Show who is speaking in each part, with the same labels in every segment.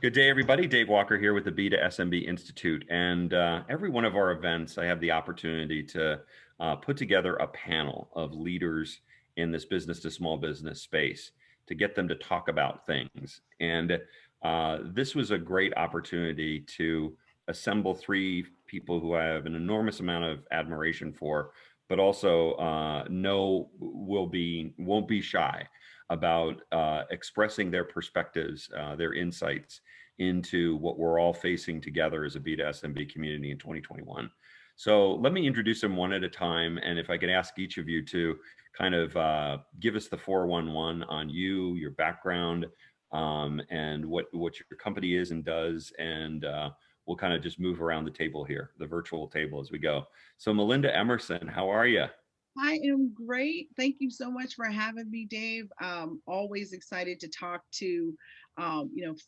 Speaker 1: Good day, everybody. Dave Walker here with the B2SMB Institute. And every one of our events, I have the opportunity to put together a panel of leaders in this business to small business space to get them to talk about things. And this was a great opportunity to assemble three people who I have an enormous amount of admiration for, but also know won't be shy about expressing their perspectives, their insights into what we're all facing together as a B2SMB community in 2021. So let me introduce them one at a time. And if I could ask each of you to kind of give us the 411 on you, your background, and what your company is and does. And we'll kind of just move around the table here, the virtual table as we go. So Melinda Emerson, how are you?
Speaker 2: I am great. Thank you so much for having me, Dave. Always excited to talk to,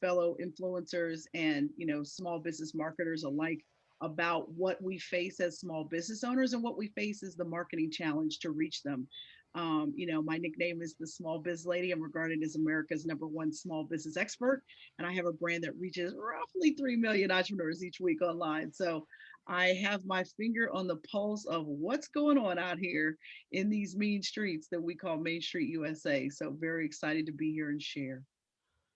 Speaker 2: fellow influencers and, small business marketers alike about what we face as small business owners and what we face as the marketing challenge to reach them. My nickname is the Small Biz Lady. I'm regarded as America's #1 small business expert, and I have a brand that reaches roughly 3 million entrepreneurs each week online. So I have my finger on the pulse of what's going on out here in these mean streets that we call Main Street USA. So very excited to be here and share.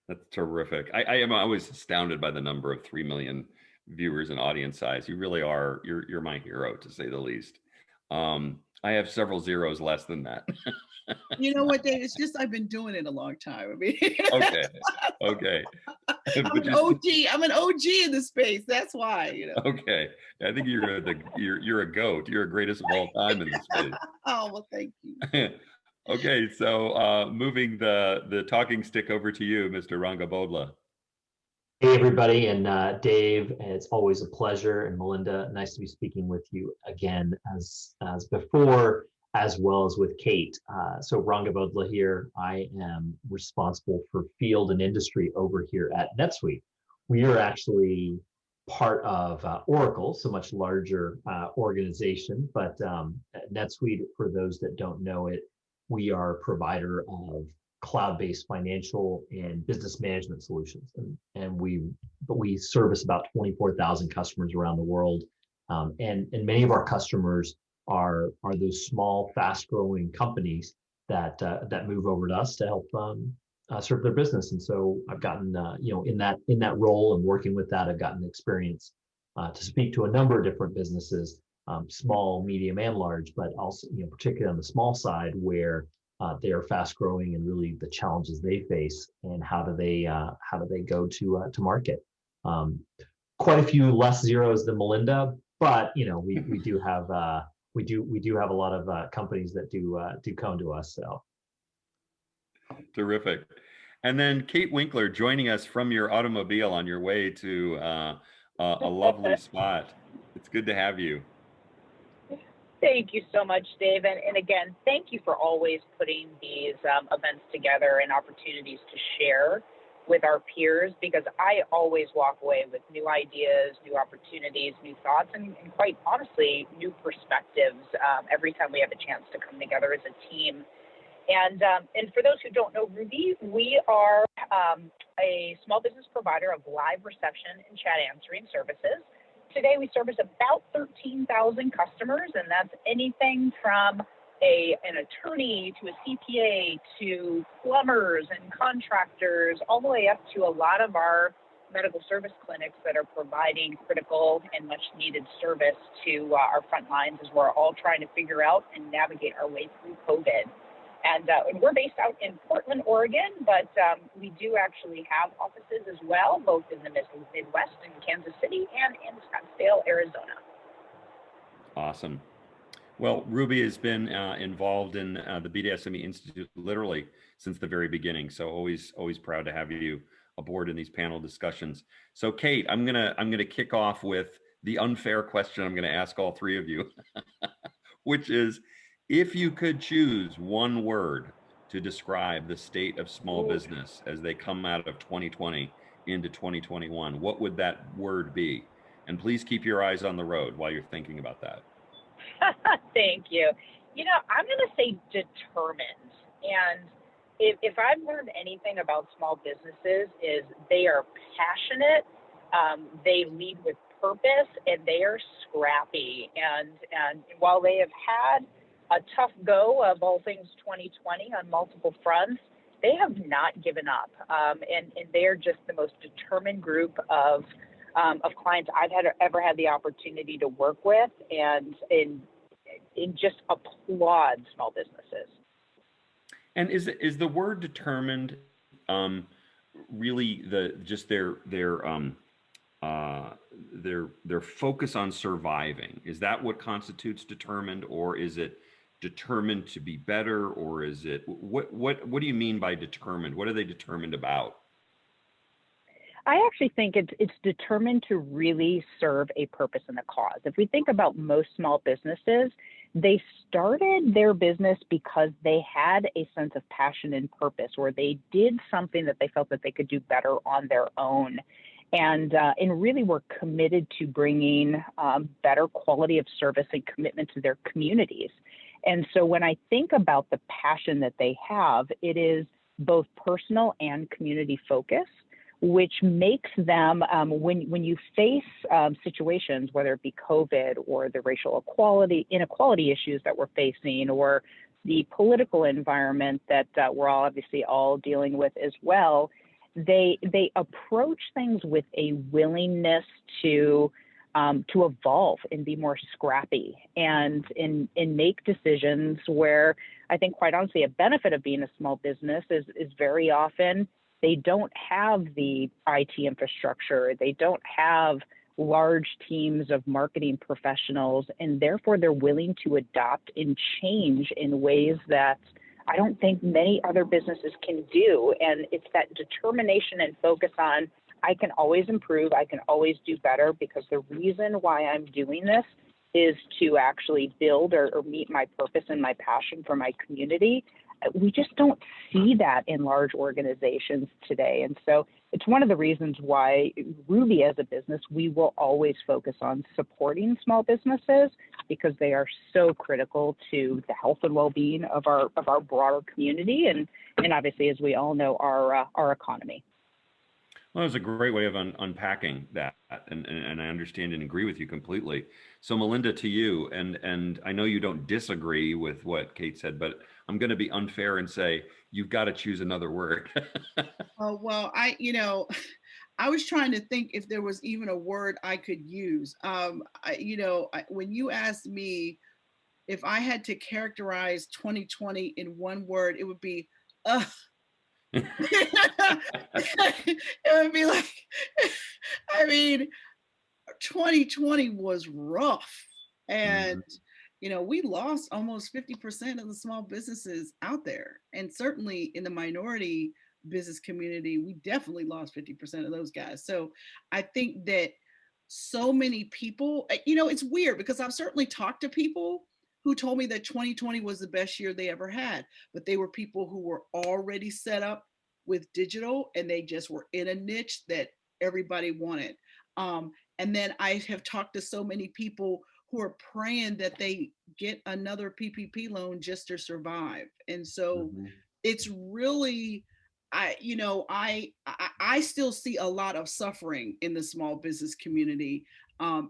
Speaker 1: That's terrific. I am always astounded by the number of 3 million viewers and audience size. You really are, you're my hero to say the least. I have several zeros less than that.
Speaker 2: You know what, Dave? It's just I've been doing it a long time. I mean,
Speaker 1: Okay. Okay.
Speaker 2: I'm
Speaker 1: But
Speaker 2: an
Speaker 1: just
Speaker 2: OG. I'm an OG in the space. That's why.
Speaker 1: okay. I think you're a goat. You're a greatest of all time in this space.
Speaker 2: Oh, well, thank you.
Speaker 1: Okay, so moving the talking stick over to you, Mr. Rangabodla.
Speaker 3: Hey, everybody, and Dave, it's always a pleasure. And Melinda, nice to be speaking with you again as before, as well as with Kate. So Rangabodla here. I am responsible for field and industry over here at NetSuite. We are actually part of Oracle, so much larger organization. But at NetSuite, for those that don't know it, we are a provider of cloud-based financial and business management solutions, and we service about 24,000 customers around the world, and many of our customers are those small, fast-growing companies that move over to us to help serve their business. And so I've gotten in that role and working with that, I've gotten experience to speak to a number of different businesses, small, medium, and large, but also particularly on the small side where they are fast growing and really the challenges they face and how do they go to market. Quite a few less zeros than Melinda, but we do have a lot of companies that do come to us. So
Speaker 1: Terrific. And then Kate Winkler joining us from your automobile on your way to a lovely spot. It's good to have you.
Speaker 4: Thank you so much, Dave. And again, thank you for always putting these events together and opportunities to share with our peers, because I always walk away with new ideas, new opportunities, new thoughts, and quite honestly, new perspectives every time we have a chance to come together as a team. And for those who don't know Ruby, we are a small business provider of live reception and chat answering services. Today, we service about 13,000 customers, and that's anything from an attorney to a CPA to plumbers and contractors, all the way up to a lot of our medical service clinics that are providing critical and much needed service to our front lines as we're all trying to figure out and navigate our way through COVID. And we're based out in Portland, Oregon, but we do actually have offices as well, both in the Midwest in Kansas City and in Scottsdale, Arizona.
Speaker 1: Awesome. Well, Ruby has been involved in the B2SME Institute literally since the very beginning. So always proud to have you aboard in these panel discussions. So Kate, I'm gonna kick off with the unfair question I'm gonna ask all three of you, which is, if you could choose one word to describe the state of small business as they come out of 2020 into 2021, what would that word be? And please keep your eyes on the road while you're thinking about that.
Speaker 4: Thank you. I'm going to say determined. And if I've learned anything about small businesses is they are passionate, they lead with purpose, and they are scrappy. And while they have had a tough go of all things 2020 on multiple fronts, they have not given up, and they are just the most determined group of clients I've ever had the opportunity to work with, and just applaud small businesses.
Speaker 1: And is the word determined really just their focus on surviving? Is that what constitutes determined, or is it determined to be better, or is it what do you mean by determined? What are they determined about?
Speaker 4: I actually think it's determined to really serve a purpose and a cause. If we think about most small businesses, they started their business because they had a sense of passion and purpose, or they did something that they felt that they could do better on their own. And really were committed to bringing better quality of service and commitment to their communities. And so when I think about the passion that they have, it is both personal and community focused, which makes them, when you face situations, whether it be COVID or the racial inequality issues that we're facing, or the political environment that we're obviously all dealing with as well, they approach things with a willingness to evolve and be more scrappy and make decisions where I think, quite honestly, a benefit of being a small business is very often they don't have the IT infrastructure, they don't have large teams of marketing professionals, and therefore they're willing to adopt and change in ways that I don't think many other businesses can do. And it's that determination and focus on, I can always improve, I can always do better, because the reason why I'm doing this is to actually build or meet my purpose and my passion for my community. We just don't see that in large organizations today. And so it's one of the reasons why Ruby as a business, we will always focus on supporting small businesses, because they are so critical to the health and well-being of our broader community, and obviously, as we all know, our economy.
Speaker 1: Well, that was a great way of unpacking that, and I understand and agree with you completely. So, Melinda, to you, and I know you don't disagree with what Kate said, but I'm going to be unfair and say you've got to choose another word.
Speaker 2: Oh, well, I was trying to think if there was even a word I could use. When you asked me if I had to characterize 2020 in one word, it would be, it would be like, I mean, 2020 was rough. And, we lost almost 50% of the small businesses out there. And certainly in the minority business community, we definitely lost 50% of those guys. So I think that so many people, it's weird because I've certainly talked to people who told me that 2020 was the best year they ever had, but they were people who were already set up with digital, and they just were in a niche that everybody wanted. And then I have talked to so many people who are praying that they get another PPP loan just to survive. And so it's really, I still see a lot of suffering in the small business community.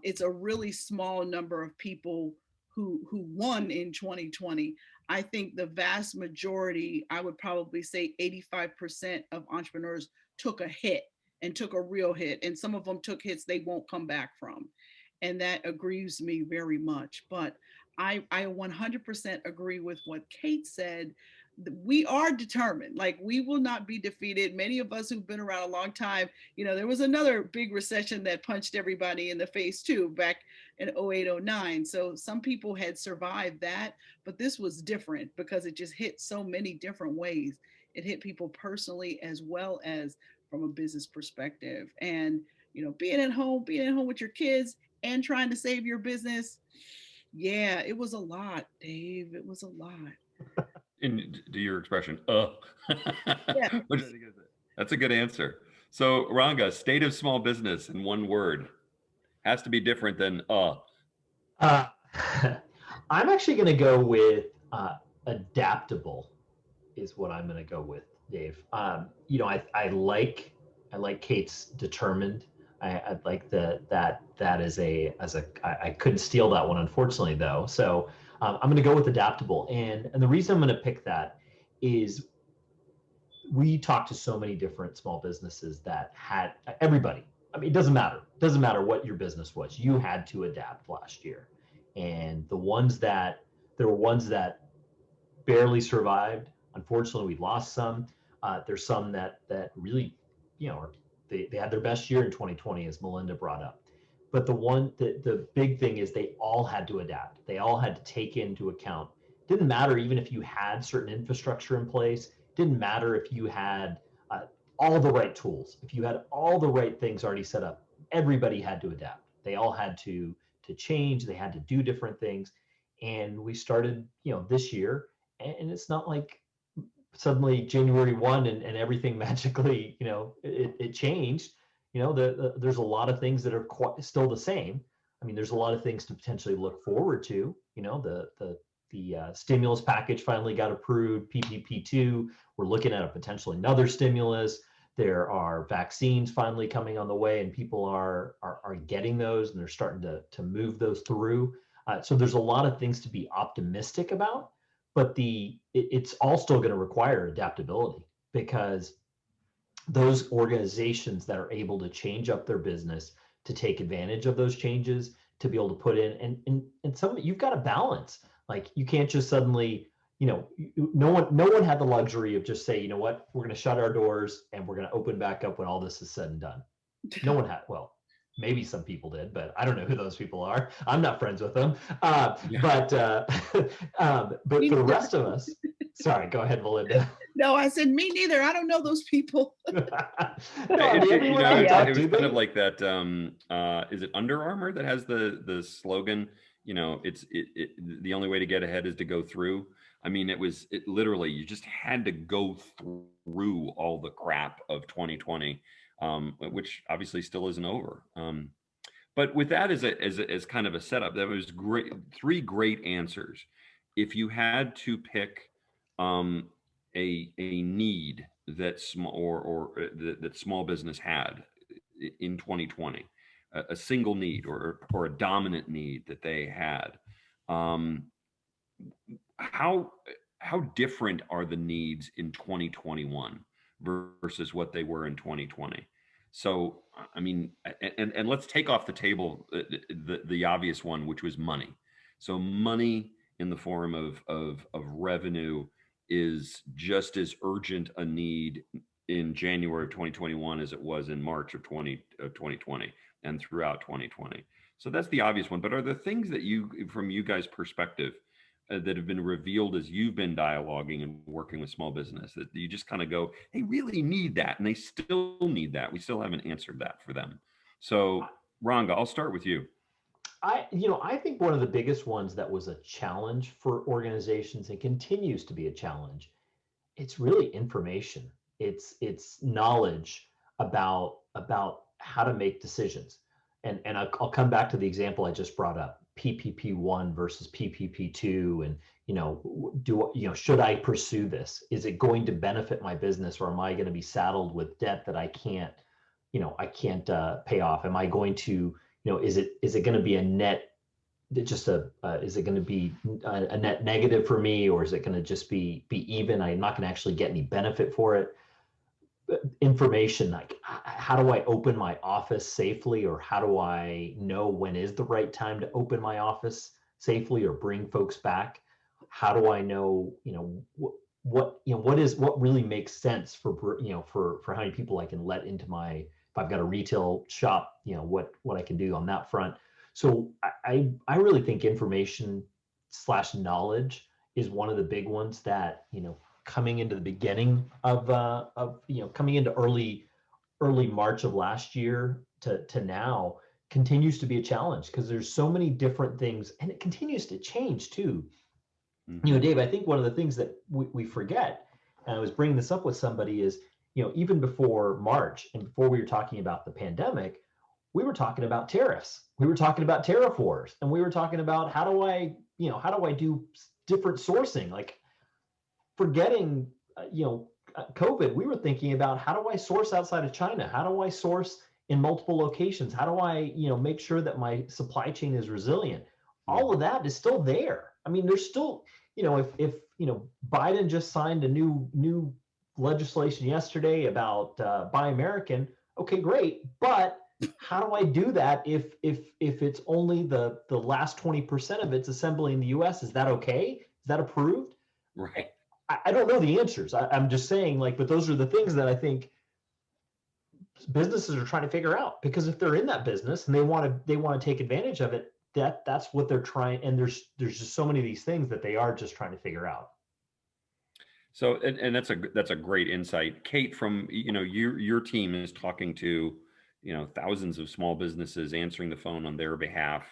Speaker 2: It's a really small number of people who won in 2020. I think the vast majority, I would probably say 85% of entrepreneurs took a hit, and took a real hit. And some of them took hits they won't come back from. And that aggrieves me very much. But I 100% agree with what Kate said. We are determined, like we will not be defeated. Many of us who've been around a long time, there was another big recession that punched everybody in the face too, back in 08, 09. So some people had survived that, but this was different because it just hit so many different ways. It hit people personally as well as from a business perspective. And, being at home with your kids and trying to save your business. Yeah, it was a lot, Dave. It was a lot.
Speaker 1: And to your expression,
Speaker 2: Yeah.
Speaker 1: That's a good answer. So, Ranga, state of small business in one word has to be different than
Speaker 3: I'm actually going to go with adaptable. is what I'm going to go with, Dave. You know, I like Kate's determined. I like that is I couldn't steal that one, unfortunately, though. So I'm going to go with adaptable, and the reason I'm going to pick that is we talked to so many different small businesses that had everybody. I mean, it doesn't matter what your business was. You had to adapt last year, and there were ones that barely survived. Unfortunately, we lost some. There's some that really, you know, they had their best year in 2020, as Melinda brought up. But the big thing is they all had to adapt. They all had to take into account. It didn't matter even if you had certain infrastructure in place. It didn't matter if you had uh, all the right tools. If you had all the right things already set up, everybody had to adapt. They all had to change. They had to do different things. And we started, you know, this year, and it's not like suddenly January 1 and everything magically, you know, it changed. You know, there's a lot of things that are still the same. I mean, there's a lot of things to potentially look forward to. You know, the stimulus package finally got approved, PPP2. We're looking at a potential another stimulus. There are vaccines finally coming on the way, and people are getting those, and they're starting to move those through. So there's a lot of things to be optimistic about, but it's all still going to require adaptability, because those organizations that are able to change up their business to take advantage of those changes, to be able to put in, and some, you've got to balance. Like, you can't just suddenly, you know, no one had the luxury of just say, you know what, we're going to shut our doors and we're going to open back up when all this is said and done. No one had. Well, maybe some people did, but I don't know who those people are. I'm not friends with them.
Speaker 1: Yeah.
Speaker 3: But for the rest of us, sorry, go ahead, Melinda.
Speaker 2: No, I said me neither. I don't know those people.
Speaker 3: No, I mean, everyone I talk
Speaker 1: It was
Speaker 3: to,
Speaker 1: kind of like that. Is it Under Armour that has the slogan? You know, the only way to get ahead is to go through. I mean, it literally, you just had to go through all the crap of 2020, which obviously still isn't over. But with that as kind of a setup, that was great. 3 great answers. If you had to pick a need that small that small business had in 2020, a single need or a dominant need that they had, um, how how different are the needs in 2021 versus what they were in 2020? So I mean, and let's take off the table the obvious one, which was money. So money in the form of revenue is just as urgent a need in January of 2021 as it was in March of 2020 and throughout 2020. So that's the obvious one. But are there things that from you guys' perspective, that have been revealed as you've been dialoguing and working with small business, that you just kind of go, they really need that, and they still need that? We still haven't answered that for them. So, Ranga, I'll start with you.
Speaker 3: I think one of the biggest ones that was a challenge for organizations and continues to be a challenge, it's really information. It's knowledge about how to make decisions. And I'll come back to the example I just brought up, PPP1 versus PPP2, and should I pursue this? Is it going to benefit my business, or am I going to be saddled with debt that I can't pay off? Am I going to, is it going to be a net, is it going to be a net negative for me, or is it going to just be even? I'm not going to actually get any benefit for it. Information, like, how do I open my office safely, or how do I know when is the right time to open my office safely or bring folks back? How do I know, what really makes sense for how many people I can let into if I've got a retail shop, what I can do on that front. So I really think information / knowledge is one of the big ones that, coming into the beginning of coming into early March of last year to now, continues to be a challenge, because there's so many different things, and it continues to change too. Mm-hmm. Dave, I think one of the things that we forget, and I was bringing this up with somebody, is, even before March and before we were talking about the pandemic, we were talking about tariffs. We were talking about tariff wars, and we were talking about how do I do different sourcing, like, forgetting COVID, we were thinking about, how do I source outside of China? How do I source in multiple locations? How do I, make sure that my supply chain is resilient? All of that is still there. I mean, there's still, if Biden just signed a new legislation yesterday about Buy American, okay, great, but how do I do that if it's only the last 20% of it's assembly in the US? Is that okay? Is that approved?
Speaker 1: Right.
Speaker 3: I don't know the answers. I'm just saying, but those are the things that I think businesses are trying to figure out, because if they're in that business and they want to take advantage of it, that's what they're trying. And there's just so many of these things that they are just trying to figure out.
Speaker 1: So, and that's a great insight, Kate. From your team is talking to thousands of small businesses, answering the phone on their behalf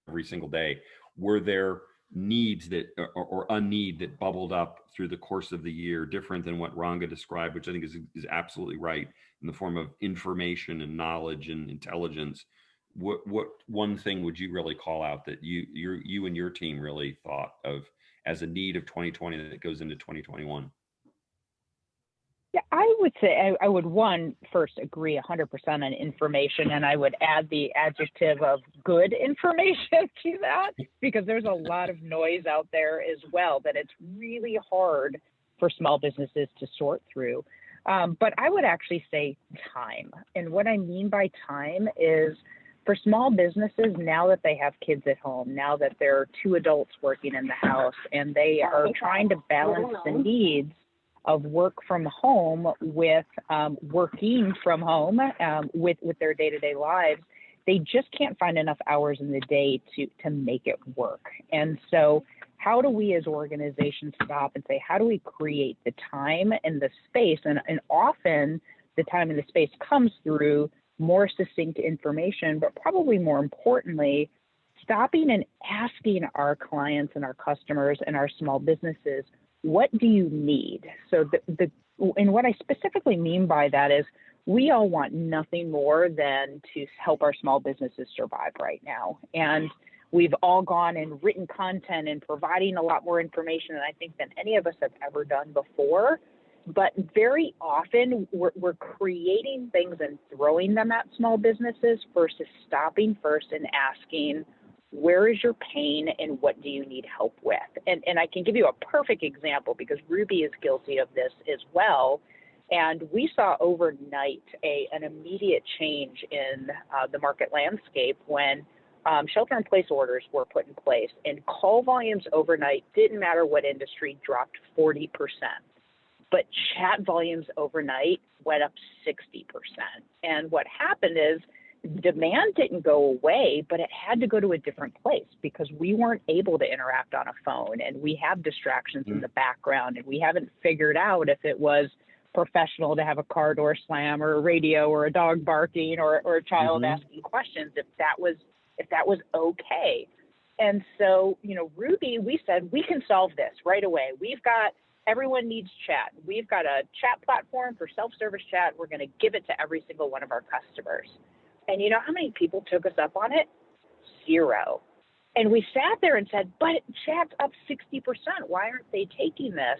Speaker 1: every single day. Were there needs that or a need that bubbled up through the course of the year, different than what Ranga described, which I think is absolutely right, in the form of information and knowledge and intelligence? What one thing would you really call out that you and your team really thought of as a need of 2020 that goes into 2021?
Speaker 4: Yeah, I would say I would first agree 100% on information, and I would add the adjective of good information to that, because there's a lot of noise out there as well that it's really hard for small businesses to sort through. But I would actually say time. And what I mean by time is, for small businesses, now that they have kids at home, now that there are two adults working in the house, and they are trying to balance the needs of work from home with working from home with their day-to-day lives, they just can't find enough hours in the day to make it work. And so how do we as organizations stop and say, how do we create the time and the space? And often the time and the space comes through more succinct information, but probably more importantly, stopping and asking our clients and our customers and our small businesses, what do you need? So and what I specifically mean by that is, we all want nothing more than to help our small businesses survive right now. And we've all gone and written content and providing a lot more information than I think than any of us have ever done before. But very often we're creating things and throwing them at small businesses versus stopping first and asking, where is your pain and what do you need help with? And I can give you a perfect example, because Ruby is guilty of this as well. And we saw overnight an immediate change in the market landscape when shelter-in-place orders were put in place, and call volumes overnight, didn't matter what industry, dropped 40%. But chat volumes overnight went up 60%. And what happened is, demand didn't go away, but it had to go to a different place, because we weren't able to interact on a phone, and we have distractions in the background, and we haven't figured out if it was professional to have a car door slam or a radio or a dog barking or a child asking questions, if that was okay. And so, Ruby, we said, we can solve this right away. Everyone needs chat. We've got a chat platform for self-service chat. We're going to give it to every single one of our customers. And you know how many people took us up on it? 0. And we sat there and said, but chat's up 60%. Why aren't they taking this?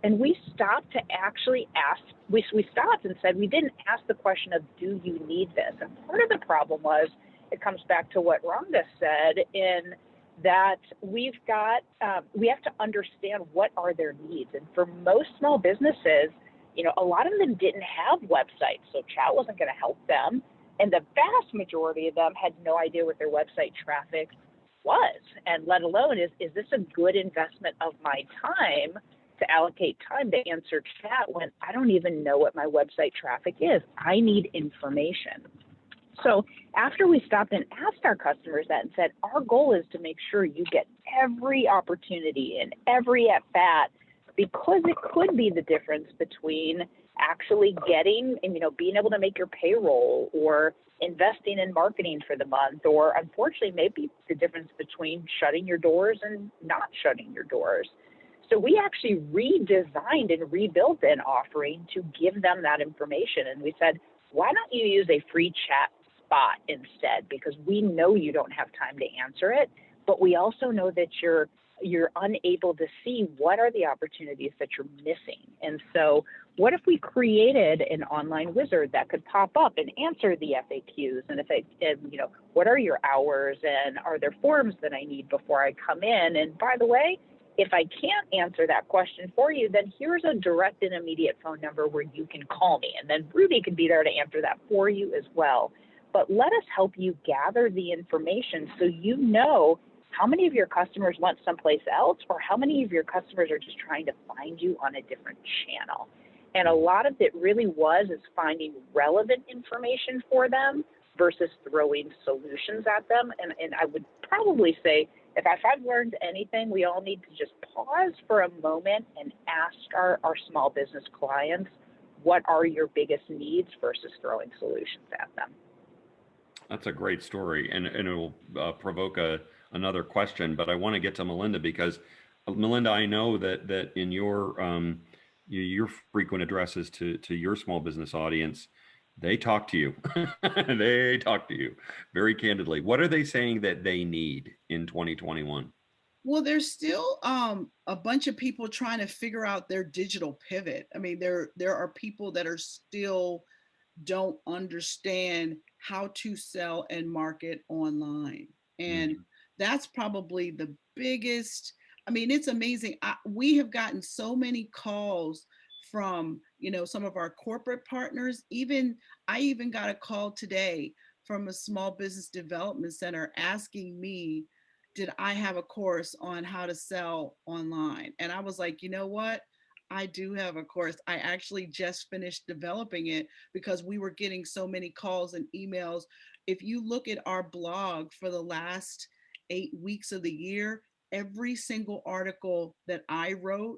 Speaker 4: And we stopped to actually ask, we stopped and said, we didn't ask the question of, do you need this? And part of the problem was, it comes back to what Rhonda said, in that we have to understand what are their needs. And for most small businesses, a lot of them didn't have websites, so chat wasn't going to help them. And the vast majority of them had no idea what their website traffic was, and let alone, is this a good investment of my time to allocate time to answer chat when I don't even know what my website traffic is? I need information. So after we stopped and asked our customers that and said, our goal is to make sure you get every opportunity and every at-bat, because it could be the difference between actually getting and, being able to make your payroll, or investing in marketing for the month, or unfortunately, maybe the difference between shutting your doors and not shutting your doors. So we actually redesigned and rebuilt an offering to give them that information. And we said, why don't you use a free chat instead, because we know you don't have time to answer it, but we also know that you're you're unable to see what are the opportunities that you're missing. And so what if we created an online wizard that could pop up and answer the FAQs, and what are your hours, and are there forms that I need before I come in? And by the way, if I can't answer that question for you, then here's a direct and immediate phone number where you can call me, and then Ruby can be there to answer that for you as well. But let us help you gather the information so you know how many of your customers went someplace else, or how many of your customers are just trying to find you on a different channel. And a lot of it really is finding relevant information for them versus throwing solutions at them. And I would probably say, if I've learned anything, we all need to just pause for a moment and ask our small business clients, what are your biggest needs versus throwing solutions at them.
Speaker 1: That's a great story, and it will provoke another question, but I want to get to Melinda, because Melinda, I know that in your frequent addresses to your small business audience, they talk to you. They talk to you very candidly. What are they saying that they need in 2021?
Speaker 2: Well, there's still a bunch of people trying to figure out their digital pivot. I mean, there are people that are still don't understand how to sell and market online. And that's probably the biggest. I mean, it's amazing. We have gotten so many calls from, some of our corporate partners. I even got a call today from a small business development center asking me, did I have a course on how to sell online? And I was like, you know what? I do have a course. I actually just finished developing it because we were getting so many calls and emails. If you look at our blog for the last 8 weeks of the year, every single article that I wrote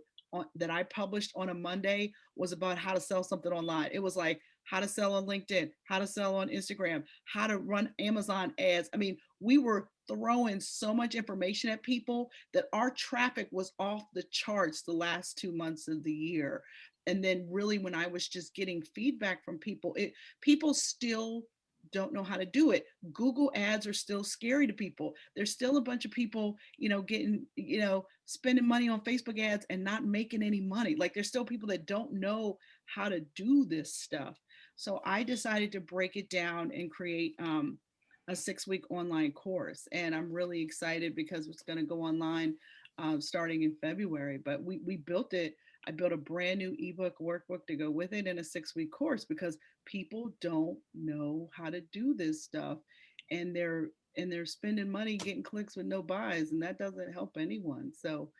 Speaker 2: that I published on a Monday was about how to sell something online. It was like how to sell on LinkedIn, how to sell on Instagram, how to run Amazon ads. I mean, we were throwing so much information at people that our traffic was off the charts the last 2 months of the year. And then really when I was just getting feedback from people, people still don't know how to do it. Google ads are still scary to people. There's still a bunch of people, getting, spending money on Facebook ads and not making any money. Like there's still people that don't know how to do this stuff. So I decided to break it down and create a 6-week online course. And I'm really excited because it's going to go online starting in February. But we built it. I built a brand new ebook workbook to go with it and a 6-week course because people don't know how to do this stuff. And they're spending money getting clicks with no buys, and that doesn't help anyone. So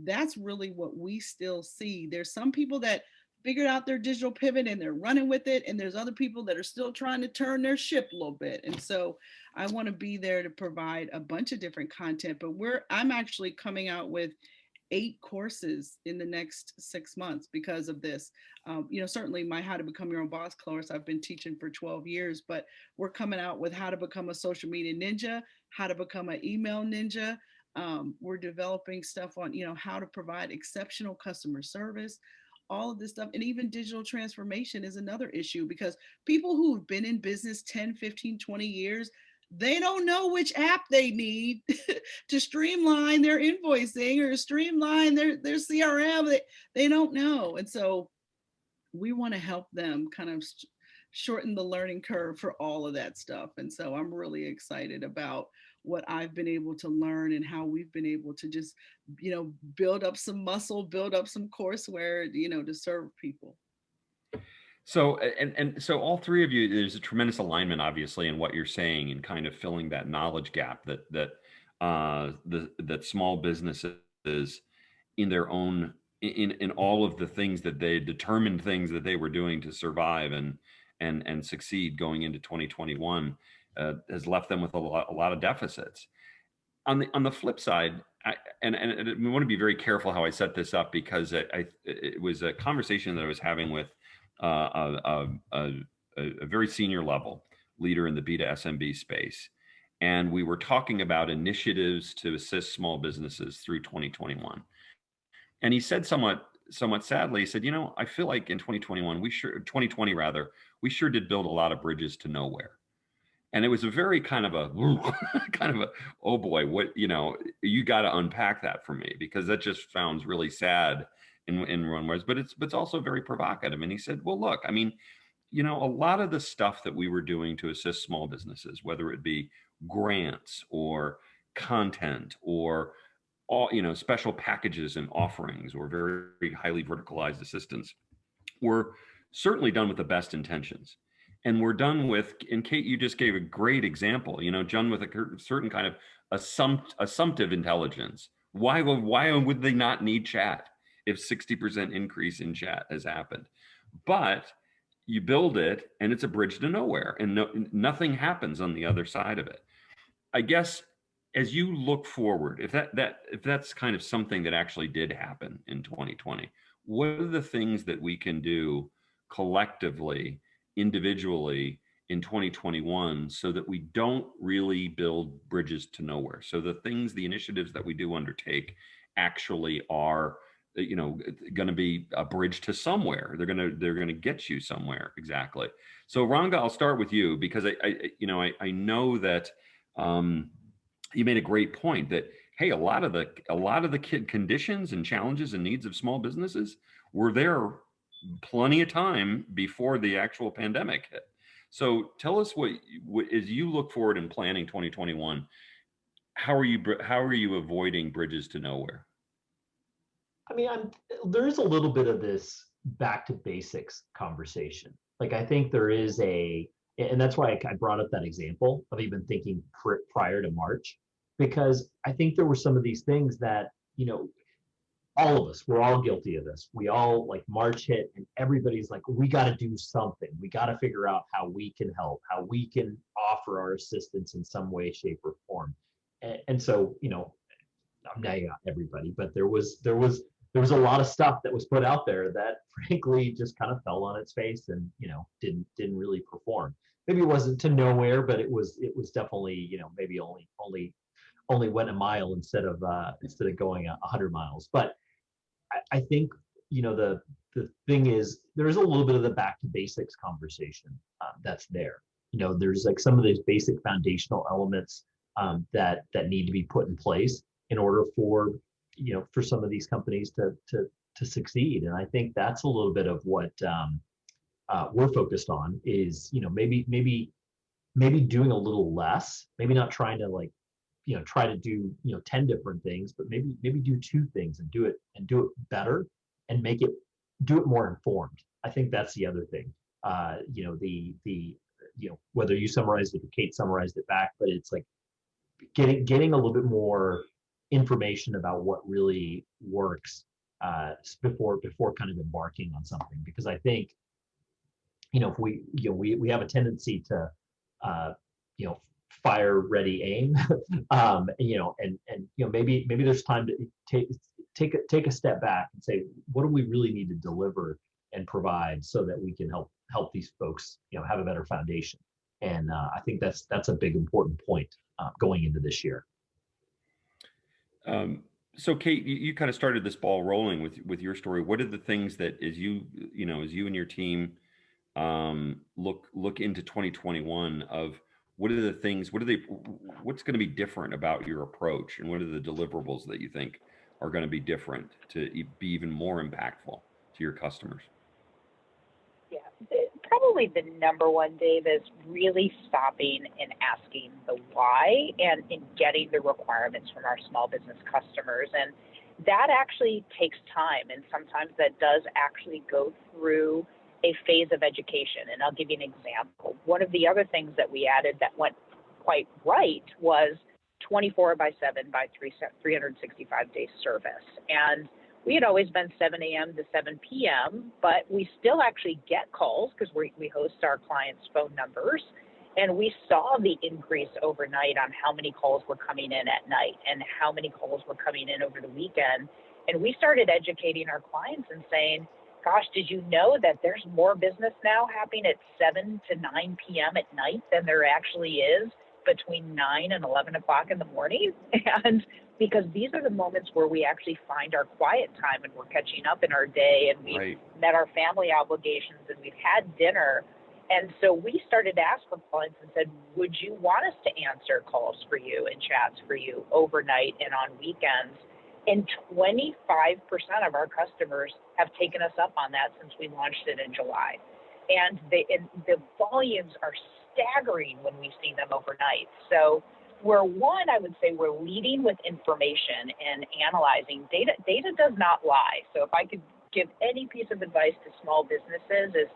Speaker 2: that's really what we still see. There's some people that figured out their digital pivot and they're running with it, and there's other people that are still trying to turn their ship a little bit. And so I want to be there to provide a bunch of different content, but I'm actually coming out with 8 courses in the next 6 months because of this. Certainly my How to Become Your Own Boss course I've been teaching for 12 years, but we're coming out with how to become a social media ninja, how to become an email ninja. We're developing stuff on, how to provide exceptional customer service, all of this stuff. And even digital transformation is another issue because people who've been in business 10, 15, 20 years, they don't know which app they need to streamline their invoicing or streamline their CRM. They don't know. And so we want to help them kind of shorten the learning curve for all of that stuff. And so I'm really excited about what I've been able to learn and how we've been able to just, build up some muscle, build up some courseware, to serve people.
Speaker 1: So, and so all three of you, there's a tremendous alignment, obviously, in what you're saying and kind of filling that knowledge gap that small businesses in their own, in all of the things that they determined things that they were doing to survive and succeed going into 2021 has left them with a lot of deficits. On the flip side, I want to be very careful how I set this up because it was a conversation that I was having with a very senior level leader in the B2SMB space. And we were talking about initiatives to assist small businesses through 2021. And he said somewhat sadly, he said, I feel like in 2020 rather, we sure did build a lot of bridges to nowhere. And it was a very kind of a kind of a, oh boy, what, you got to unpack that for me, because that just sounds really sad in one ways, but it's also very provocative. And he said, well, look, I mean, a lot of the stuff that we were doing to assist small businesses, whether it be grants or content or all, special packages and offerings or very highly verticalized assistance, were certainly done with the best intentions. And we're done with, and Kate, you just gave a great example, done with a certain kind of assumptive intelligence. Why would they not need chat if 60% increase in chat has happened? But you build it and it's a bridge to nowhere, and nothing happens on the other side of it. I guess as you look forward, if that's kind of something that actually did happen in 2020, what are the things that we can do collectively, individually in 2021 so that we don't really build bridges to nowhere? So the initiatives that we do undertake actually are, going to be a bridge to somewhere. They're going to get you somewhere. Exactly. So Ranga, I'll start with you, because I know that you made a great point that, hey, a lot of the conditions and challenges and needs of small businesses were there plenty of time before the actual pandemic hit. So tell us what as you look forward in planning 2021, how are you avoiding bridges to nowhere?
Speaker 3: I mean, there's a little bit of this back to basics conversation. Like, I think there is and that's why I brought up that example of even thinking prior to March, because I think there were some of these things that, all of us, we're all guilty of this. We all, like, March hit and everybody's like, we got to do something. We got to figure out how we can help, how we can offer our assistance in some way, shape, or form. And so, I'm not everybody, but there was a lot of stuff that was put out there that frankly just kind of fell on its face and didn't really perform. Maybe it wasn't to nowhere, but it was definitely, maybe only went a mile instead of going 100 miles. But I think the thing is, there's a little bit of the back to basics conversation that's there. There's like some of those basic foundational elements that need to be put in place in order for some of these companies to succeed. And I think that's a little bit of what we're focused on is, maybe doing a little less, maybe not trying to try to do 10 different things, but maybe do 2 things and do it better and do it more informed. I think that's the other thing. Whether you summarized it or Kate summarized it back, but it's like getting a little bit more information about what really works before kind of embarking on something. Because I think if we have a tendency to fire, ready, aim, and maybe there's time to take a step back and say, what do we really need to deliver and provide so that we can help these folks have a better foundation. And I think that's a big important point going into this year.
Speaker 1: So Kate, you kind of started this ball rolling with your story. What are the things that as you and your team look into 2021 of what are the things, what's going to be different about your approach, and what are the deliverables that you think are going to be different to be even more impactful to your customers?
Speaker 4: Yeah, probably the number one, Dave, is really stopping and asking the why and in getting the requirements from our small business customers. And that actually takes time. And sometimes that does actually go through a phase of education. And I'll give you an example. One of the other things that we added that went quite right was 24/7 by 365-day service. And we had always been 7 a.m. to 7 p.m., but we still actually get calls because we host our clients' phone numbers. And we saw the increase overnight on how many calls were coming in at night and how many calls were coming in over the weekend. And we started educating our clients and saying, gosh, did you know that there's more business now happening at 7 to 9 p.m. at night than there actually is between 9 and 11 o'clock in the morning? And because these are the moments where we actually find our quiet time and we're catching up in our day and we've met our family obligations and we've had dinner. And so we started to ask our clients and said, would you want us to answer calls for you and chats for you overnight and on weekends? And 25% of our customers have taken us up on that since we launched it in July. And the volumes are staggering when we see them overnight. So I would say we're leading with information and analyzing data. Data does not lie. So if I could give any piece of advice to small businesses is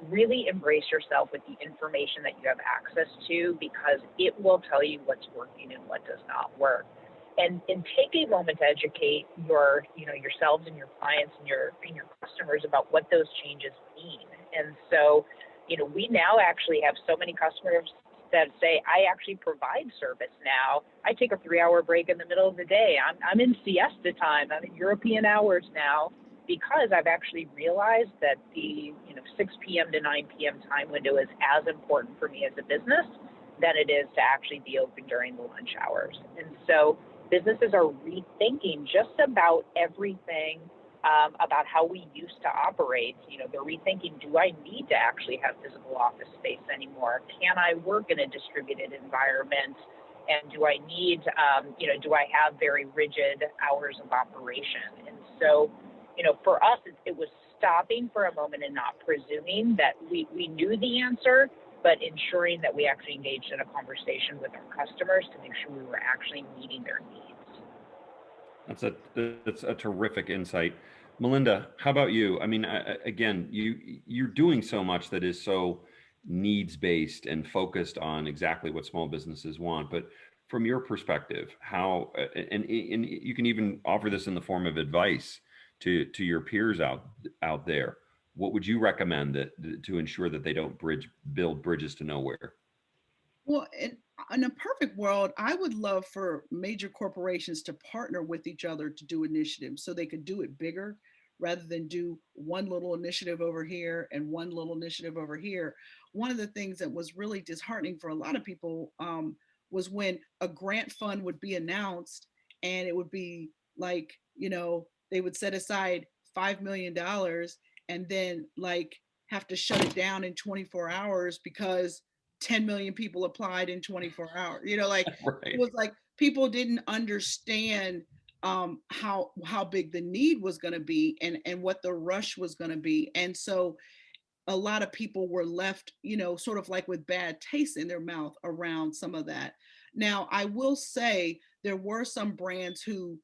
Speaker 4: really embrace yourself with the information that you have access to, because it will tell you what's working and what does not work. And take a moment to educate yourselves and your clients and your customers about what those changes mean. And so, we now actually have so many customers that say, I actually provide service now. I take a 3-hour break in the middle of the day. I'm in siesta time. I'm in European hours now, because I've actually realized that the 6 p.m. to 9 p.m. time window is as important for me as a business than it is to actually be open during the lunch hours. And so businesses are rethinking just about everything about how we used to operate. They're rethinking, do I need to actually have physical office space anymore? Can I work in a distributed environment? And do I need, do I have very rigid hours of operation? And so, for us, it was stopping for a moment and not presuming that we knew the answer, but ensuring that we actually engaged in a conversation with our customers to make sure we were actually meeting their needs.
Speaker 1: That's a terrific insight. Melinda, how about you? I mean, again, you're doing so much that is so needs-based and focused on exactly what small businesses want. But from your perspective, how, and you can even offer this in the form of advice to your peers out there, what would you recommend to ensure that they don't build bridges to nowhere?
Speaker 2: Well, in a perfect world, I would love for major corporations to partner with each other to do initiatives so they could do it bigger rather than do one little initiative over here and one little initiative over here. One of the things that was really disheartening for a lot of people was when a grant fund would be announced, and it would be like, they would set aside $5 million and then like have to shut it down in 24 hours because 10 million people applied in 24 hours. Like
Speaker 1: Right.
Speaker 2: it was like people didn't understand how big the need was going to be and what the rush was going to be. And so a lot of people were left, sort of like with bad taste in their mouth around some of that. Now, I will say there were some brands who,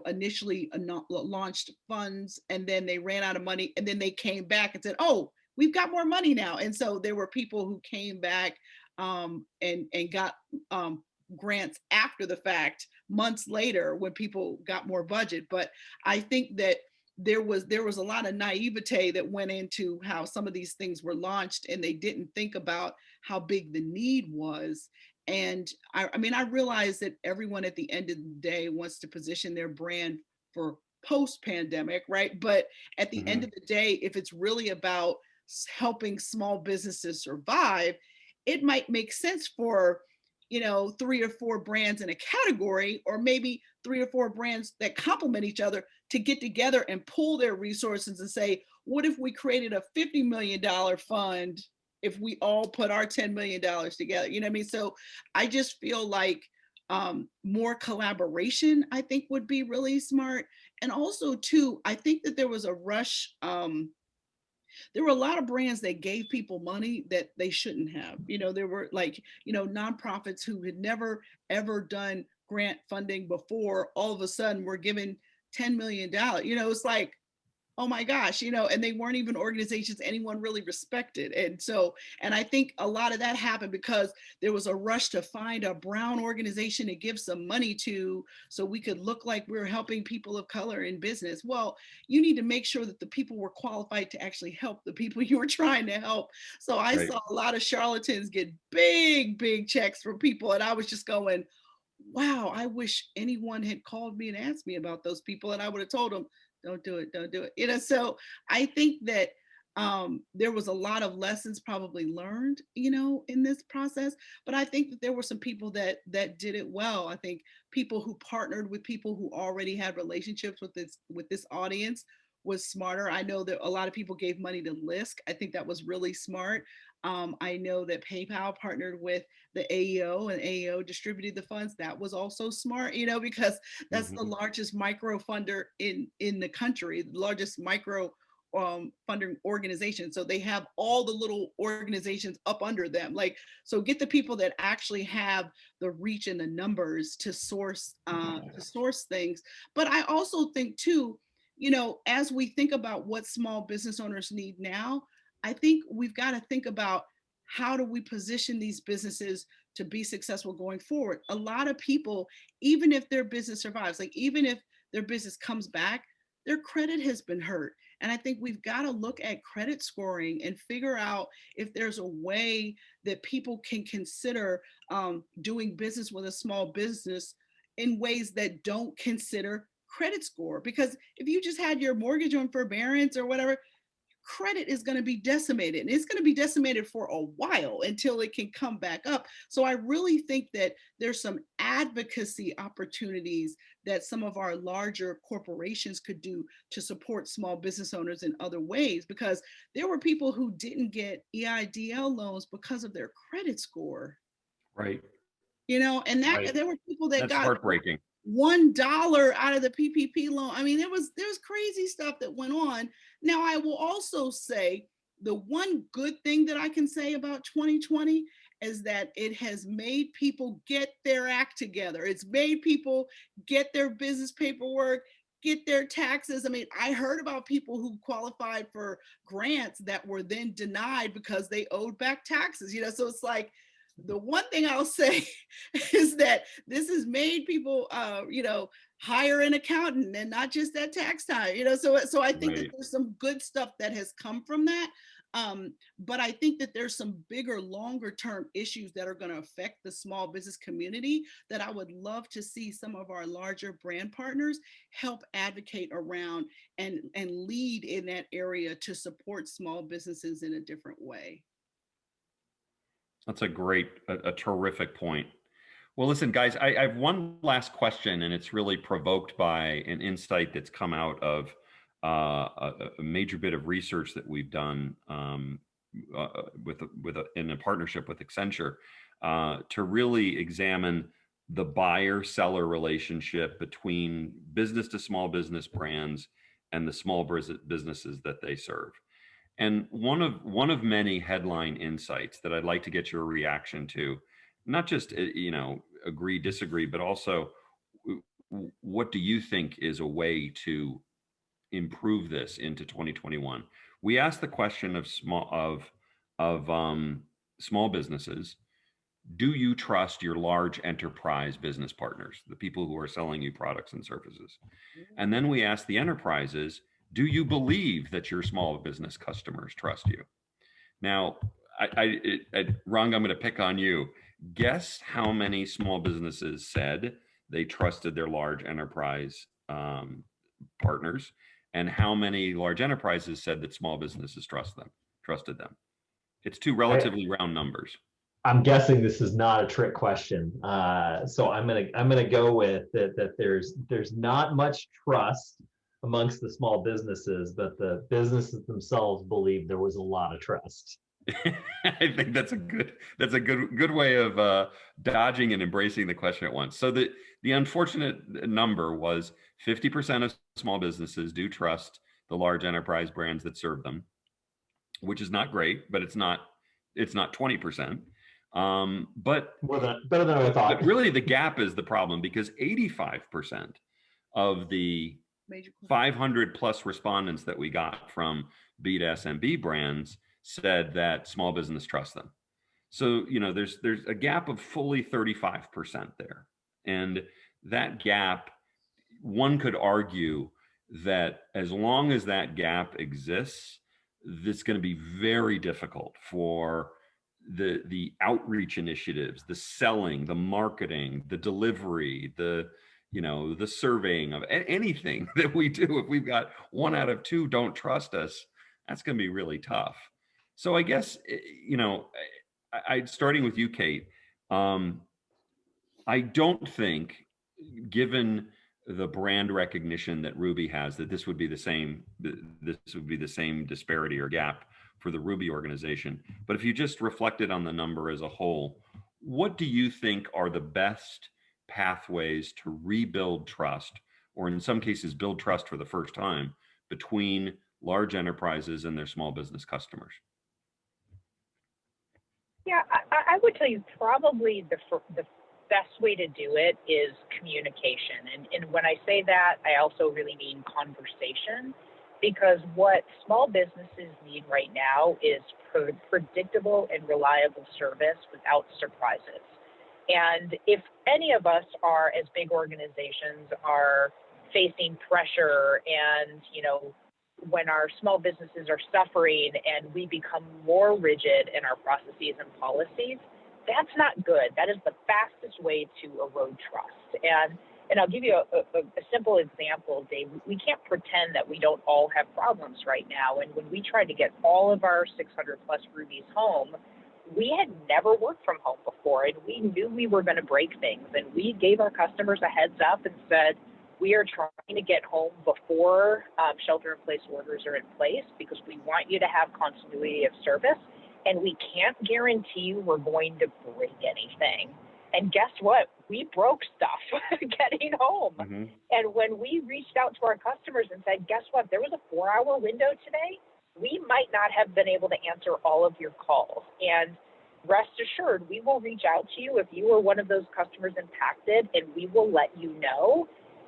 Speaker 2: initially launched funds and then they ran out of money and then they came back and said, oh, we've got more money now. And so there were people who came back and got grants after the fact, months later when people got more budget. But I think that there was a lot of naivete that went into how some of these things were launched, and they didn't think about how big the need was. And I mean, I realize that everyone at the end of the day wants to position their brand for post-pandemic, right? But at the end of the day, if it's really about helping small businesses survive, it might make sense for 3 or 4 brands in a category, or maybe 3 or 4 brands that complement each other, to get together and pool their resources and say, what if we created a $50 million fund if we all put our $10 million together? You know what I mean? So I just feel like more collaboration, I think, would be really smart. And also too, I think that there was a rush. There were a lot of brands that gave people money that they shouldn't have. There were like, nonprofits who had never ever done grant funding before, all of a sudden were given $10 million. It's like, oh my gosh, and they weren't even organizations anyone really respected. And I think a lot of that happened because there was a rush to find a brown organization to give some money to so we could look like we were helping people of color in business. Well, you need to make sure that the people were qualified to actually help the people you were trying to help. So I saw a lot of charlatans get big, big checks from people. And I was just going, wow, I wish anyone had called me and asked me about those people, and I would have told them, don't do it. So I think that there was a lot of lessons probably learned, in this process. But I think that there were some people that did it well. I think people who partnered with people who already had relationships with this audience was smarter. I know that a lot of people gave money to LISC. I think that was really smart. I know that PayPal partnered with the AEO and AEO distributed the funds. That was also smart, because that's the
Speaker 1: Mhm.
Speaker 2: largest micro funder in the country, the largest micro funding organization. So they have all the little organizations up under them. Like, so get the people that actually have the reach and the numbers to source things. But I also think too, as we think about what small business owners need now, I think we've got to think about how do we position these businesses to be successful going forward. A lot of people, even if their business survives, like even if their business comes back, their credit has been hurt. And I think we've got to look at credit scoring and figure out if there's a way that people can consider doing business with a small business in ways that don't consider credit score. Because if you just had your mortgage on forbearance or whatever, credit is going to be decimated, and it's going to be decimated for a while until it can come back up. So I really think that there's some advocacy opportunities that some of our larger corporations could do to support small business owners in other ways, because there were people who didn't get EIDL loans because of their credit score,
Speaker 1: Right.
Speaker 2: and that
Speaker 3: Right.
Speaker 2: there were people that
Speaker 1: That's
Speaker 2: got
Speaker 1: heartbreaking.
Speaker 2: $1 out of the PPP loan. I mean, there was crazy stuff that went on. Now, I will also say the one good thing that I can say about 2020 is that it has made people get their act together. It's made people get their business paperwork, get their taxes. I mean, I heard about people who qualified for grants that were then denied because they owed back taxes, so it's like, the one thing I'll say is that this has made people, hire an accountant and not just that tax time, so I think that
Speaker 1: Right.
Speaker 2: there's some good stuff that has come from that. But I think that there's some bigger, longer term issues that are going to affect the small business community that I would love to see some of our larger brand partners help advocate around and lead in that area to support small businesses in a different way.
Speaker 1: That's a terrific point. Well, listen, guys, I have one last question, and it's really provoked by an insight that's come out of a major bit of research that we've done in a partnership with Accenture to really examine the buyer-seller relationship between business to small business brands and the small businesses that they serve. And one of many headline insights that I'd like to get your reaction to, not just agree, disagree, but also what do you think is a way to improve this into 2021? We asked the question of small businesses. Do you trust your large enterprise business partners, the people who are selling you products and services? And then we asked the enterprises, do you believe that your small business customers trust you? Now, Rung, I'm going to pick on you. Guess how many small businesses said they trusted their large enterprise partners, and how many large enterprises said that small businesses trusted them. It's two relatively round numbers.
Speaker 3: I'm guessing this is not a trick question, so I'm gonna go with that. There's not much trust amongst the small businesses, but the businesses themselves believe there was a lot of trust.
Speaker 1: I think that's a good way of dodging and embracing the question at once. So the unfortunate number was 50% of small businesses do trust the large enterprise brands that serve them, which is not great, but it's not 20%. But
Speaker 3: Better than I thought.
Speaker 1: But really, the gap is the problem, because 85% of the 500 plus respondents that we got from B2SMB brands said that small business trusts them. So, there's a gap of fully 35% there. And that gap, one could argue that as long as that gap exists, it's going to be very difficult for the outreach initiatives, the selling, the marketing, the delivery, the surveying of anything that we do. If we've got 1 out of 2 don't trust us, that's going to be really tough. So I guess I starting with you, Kate. I don't think, given the brand recognition that Ruby has, that this would be the same disparity or gap for the Ruby organization. But if you just reflected on the number as a whole, what do you think are the best pathways to rebuild trust, or in some cases, build trust for the first time between large enterprises and their small business customers?
Speaker 4: Yeah, I would tell you probably the best way to do it is communication. And when I say that, I also really mean conversation, because what small businesses need right now is predictable and reliable service without surprises. And if any of us are, as big organizations, are facing pressure and, when our small businesses are suffering and we become more rigid in our processes and policies, that's not good. That is the fastest way to erode trust. And I'll give you a simple example, Dave. We can't pretend that we don't all have problems right now. And when we tried to get all of our 600 plus Rubies home, we had never worked from home before, and we knew we were going to break things. And we gave our customers a heads up and said, we are trying to get home before shelter-in-place orders are in place, because we want you to have continuity of service, and we can't guarantee you we're going to break anything. And guess what? We broke stuff getting home. Mm-hmm. And when we reached out to our customers and said, guess what? There was a 4-hour window today. We might not have been able to answer all of your calls. And rest assured, we will reach out to you if you are one of those customers impacted, and we will let you know.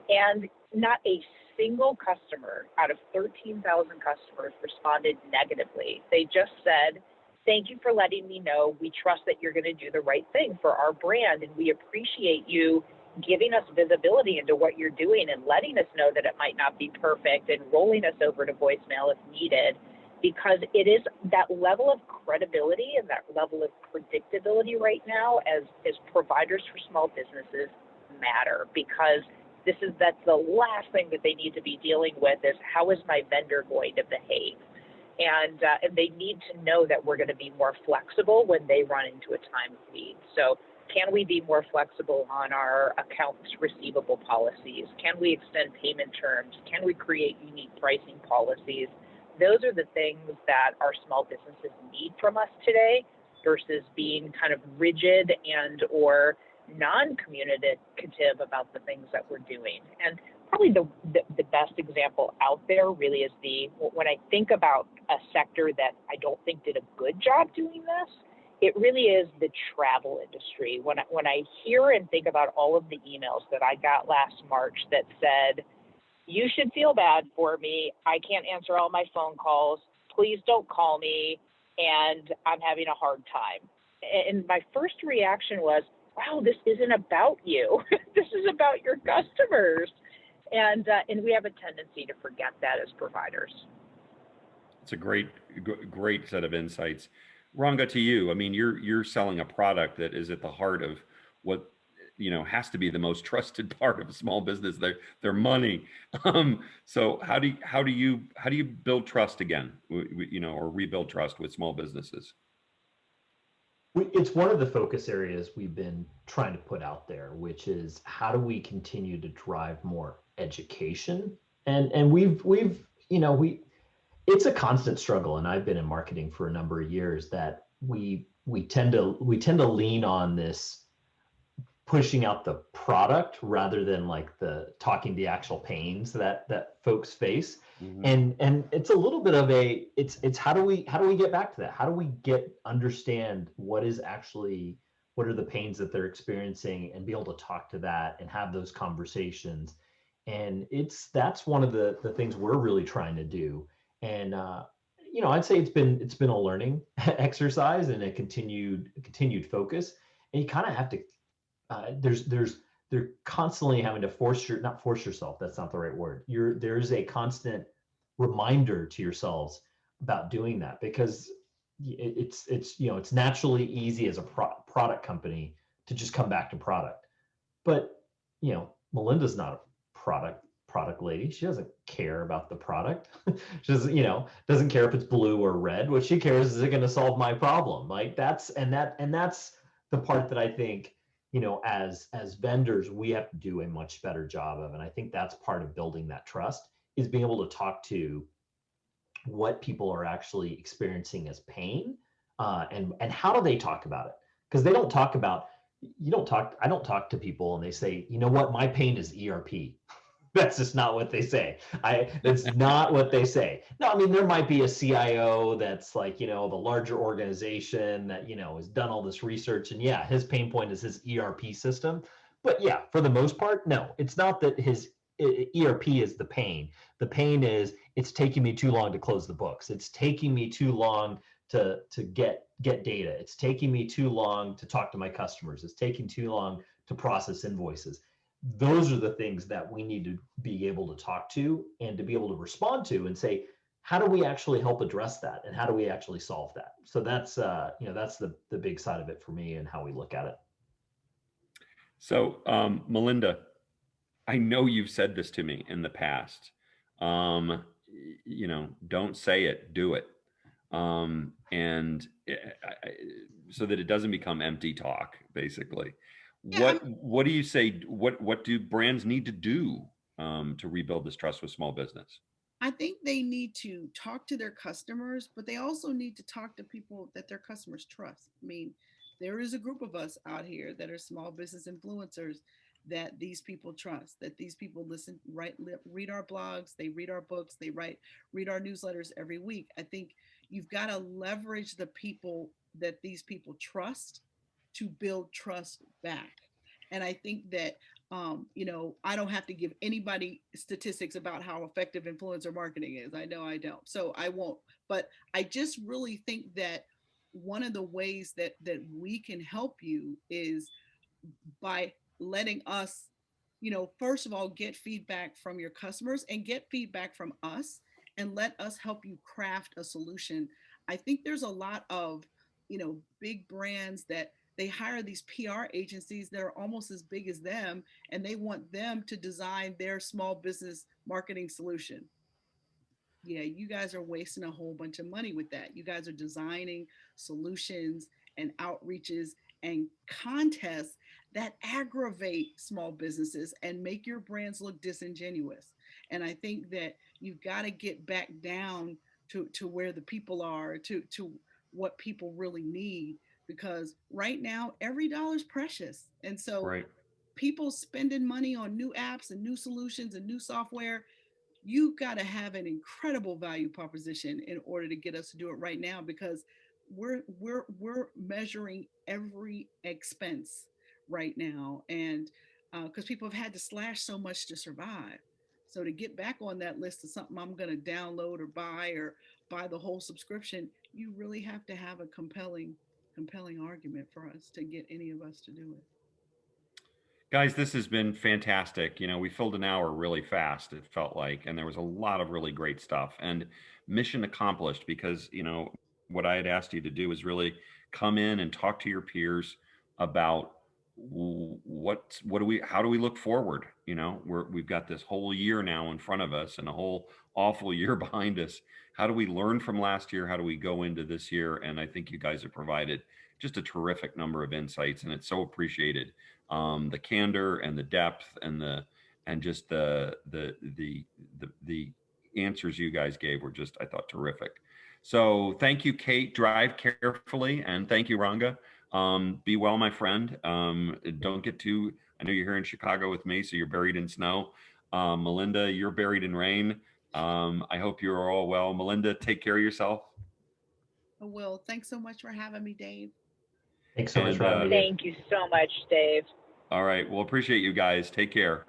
Speaker 4: And not a single customer out of 13,000 customers responded negatively. They just said, thank you for letting me know. We trust that you're going to do the right thing for our brand, and we appreciate you giving us visibility into what you're doing and letting us know that it might not be perfect and rolling us over to voicemail if needed, because it is that level of credibility and that level of predictability right now as providers for small businesses matter, because that's the last thing that they need to be dealing with is, how is my vendor going to behave? And they need to know that we're going to be more flexible when they run into a time of need. So can we be more flexible on our accounts receivable policies? Can we extend payment terms? Can we create unique pricing policies? Those are the things that our small businesses need from us today, versus being kind of rigid and or non-communicative about the things that we're doing. And probably the best example out there really is when I think about a sector that I don't think did a good job doing this, it really is the travel industry. When I hear and think about all of the emails that I got last March that said, you should feel bad for me, I can't answer all my phone calls, please don't call me, and I'm having a hard time. And my first reaction was, wow, this isn't about you. This is about your customers. And we have a tendency to forget that as providers.
Speaker 1: It's a great set of insights. Ranga, to you, I mean, you're selling a product that is at the heart of what has to be the most trusted part of a small business, their money. So how do you build trust again, or rebuild trust with small businesses?
Speaker 3: It's one of the focus areas we've been trying to put out there, which is, how do we continue to drive more education? And it's a constant struggle, and I've been in marketing for a number of years, that we tend to lean on this pushing out the product rather than like talking the actual pains that folks face. Mm-hmm. And it's a little bit of it's how do we get back to that? How do we understand what are the pains that they're experiencing, and be able to talk to that and have those conversations. And that's one of the things we're really trying to do. And I'd say it's been a learning exercise and a continued focus. And you kind of have to they're constantly having to not force yourself, that's not the right word. There's a constant reminder to yourselves about doing that, because it's naturally easy as a product company to just come back to product. But Melinda's not a product lady. She doesn't care about the product. She doesn't care if it's blue or red. What she cares is, it going to solve my problem? Like that's the part that I think, as vendors, we have to do a much better job of. And I think that's part of building that trust, is being able to talk to what people are actually experiencing as pain, and how do they talk about it? Because they don't talk about, I don't talk to people and they say, you know what, my pain is ERP. That's just not what they say. That's not what they say. No, I mean, there might be a CIO that's like, the larger organization that, has done all this research, and yeah, his pain point is his ERP system. But yeah, for the most part, no, it's not that his ERP is the pain. The pain is it's taking me too long to close the books. It's taking me too long to get data. It's taking me too long to talk to my customers. It's taking too long to process invoices. Those are the things that we need to be able to talk to and to be able to respond to and say, how do we actually help address that, and how do we actually solve that? So that's that's the big side of it for me and how we look at it.
Speaker 1: So, Melinda, I know you've said this to me in the past. Don't say it, do it. And so that it doesn't become empty talk, basically.
Speaker 2: Yeah,
Speaker 1: What do you say? What do brands need to do to rebuild this trust with small business?
Speaker 2: I think they need to talk to their customers, but they also need to talk to people that their customers trust. I mean, there is a group of us out here that are small business influencers that these people trust, that these people listen, read our blogs, they read our books, read our newsletters every week. I think you've got to leverage the people that these people trust to build trust back. And I think that I don't have to give anybody statistics about how effective influencer marketing is. I know I don't, so I won't. But I just really think that one of the ways that we can help you is by letting us, first of all, get feedback from your customers and get feedback from us, and let us help you craft a solution. I think there's a lot of, big brands that they hire these PR agencies that are almost as big as them, and they want them to design their small business marketing solution. Yeah, you guys are wasting a whole bunch of money with that. You guys are designing solutions and outreaches and contests that aggravate small businesses and make your brands look disingenuous. And I think that you've got to get back down to where the people are, to what people really need, because right now every dollar is precious. And so
Speaker 1: Right.
Speaker 2: people spending money on new apps and new solutions and new software, you've got to have an incredible value proposition in order to get us to do it right now, because we're measuring every expense right now, and because people have had to slash so much to survive. So to get back on that list of something I'm going to download or buy the whole subscription, you really have to have a compelling argument for us to get any of us to do it.
Speaker 1: Guys, this has been fantastic. We filled an hour really fast, it felt like, and there was a lot of really great stuff and mission accomplished because, what I had asked you to do is really come in and talk to your peers about how do we look forward? We've got this whole year now in front of us and a whole awful year behind us. How do we learn from last year? How do we go into this year? And I think you guys have provided just a terrific number of insights, and it's so appreciated. The candor and the depth and just the answers you guys gave were just, I thought, terrific. So thank you, Kate. Drive carefully, and thank you, Ranga. Be well, my friend. Don't get too. I know you're here in Chicago with me, so you're buried in snow. Melinda, you're buried in rain. I hope you're all well. Melinda, take care of yourself.
Speaker 2: Oh, well, thanks so much for having me, Dave.
Speaker 3: Thanks so much
Speaker 1: And
Speaker 3: for having me, Dave.
Speaker 4: Thank you so much, Dave.
Speaker 1: all right, well, appreciate you guys. Take care.